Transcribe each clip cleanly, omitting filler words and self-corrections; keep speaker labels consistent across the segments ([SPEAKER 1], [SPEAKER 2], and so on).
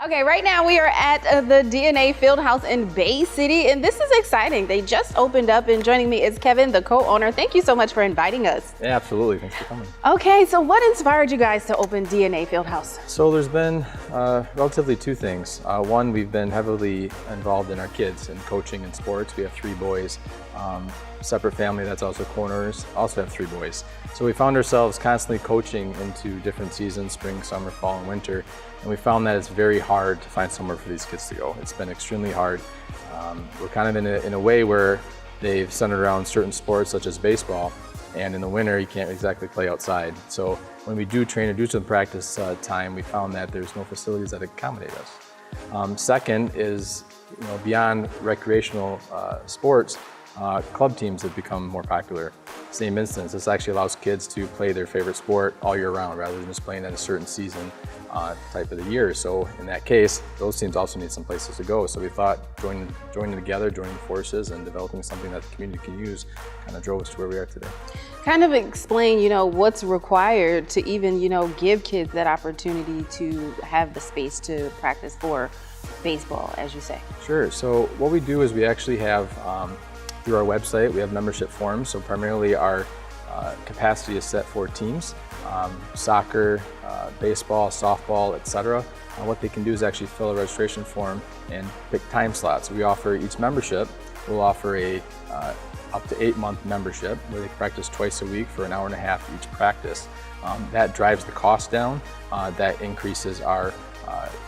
[SPEAKER 1] Okay, right now we are at the DNA Fieldhouse in Bay City, and this is exciting. They just opened up, and joining me is Kevin, the co-owner. Thank you so much for inviting us.
[SPEAKER 2] Yeah, absolutely. Thanks for coming.
[SPEAKER 1] Okay, so what inspired you guys to open DNA Fieldhouse?
[SPEAKER 2] So there's been relatively two things. One, we've been heavily involved in our kids and coaching in sports. We have 3 boys. Separate family that's also co-owners, also have 3 boys. So we found ourselves constantly coaching into different seasons, spring, summer, fall, and winter. And we found that it's very hard to find somewhere for these kids to go. It's been extremely hard. We're kind of in a way where they've centered around certain sports such as baseball. And in the winter, you can't exactly play outside. So when we do train or do some practice time, we found that there's no facilities that accommodate us. Second is, beyond recreational sports, club teams have become more popular. Same instance, this actually allows kids to play their favorite sport all year round rather than just playing at a certain season type of the year. So in that case, those teams also need some places to go. So we thought joining together, joining forces and developing something that the community can use kind of drove us to where we are today.
[SPEAKER 1] Kind of explain, what's required to even, give kids that opportunity to have the space to practice for baseball, as you say.
[SPEAKER 2] Sure, so what we do is we actually have through our website, we have membership forms. So primarily our capacity is set for teams, soccer, baseball, softball, etc. What they can do is actually fill a registration form and pick time slots. We offer each membership, we'll offer a up to 8-month membership where they can practice twice a week for an hour and a half each practice. That drives the cost down, that increases our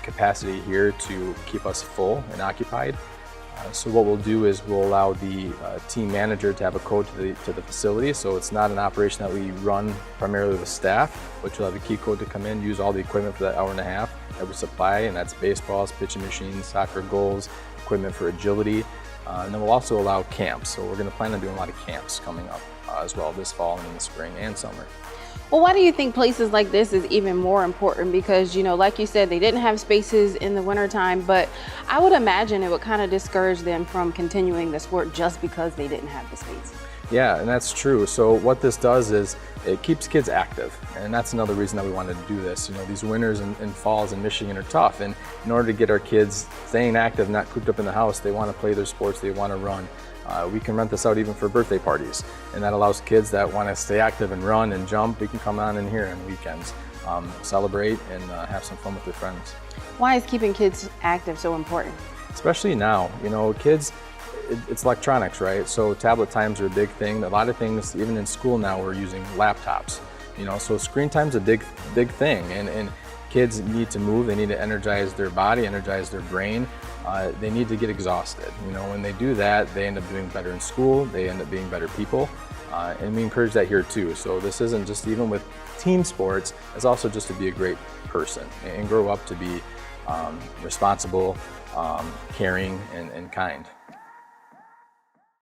[SPEAKER 2] capacity here to keep us full and occupied. So what we'll do is we'll allow the team manager to have a code to the facility. So it's not an operation that we run primarily with staff, but you'll have a key code to come in, use all the equipment for that hour and a half that we supply, and that's baseballs, pitching machines, soccer goals, equipment for agility. And then we'll also allow camps. So we're going to plan on doing a lot of camps coming up as well this fall and in the spring and summer.
[SPEAKER 1] Well, why do you think places like this is even more important? Because, like you said, they didn't have spaces in the wintertime, but I would imagine it would kind of discourage them from continuing the sport just because they didn't have the space.
[SPEAKER 2] Yeah, and that's true. So what this does is it keeps kids active, and that's another reason that we wanted to do this. These winters and falls in Michigan are tough, and in order to get our kids staying active, not cooped up in the house, they want to play their sports, they want to run. We can rent this out even for birthday parties, and that allows kids that want to stay active and run and jump. We can come on in here on weekends, celebrate and have some fun with their friends.
[SPEAKER 1] Why is keeping kids active so important?
[SPEAKER 2] Especially now, kids, it's electronics, right? So tablet times are a big thing. A lot of things, even in school now, we're using laptops. So screen time's a big thing, and kids need to move. They need to energize their body, energize their brain. They need to get exhausted. When they do that, they end up doing better in school. They end up being better people, and we encourage that here too. So this isn't just even with team sports. It's also just to be a great person and grow up to be responsible, caring, and kind.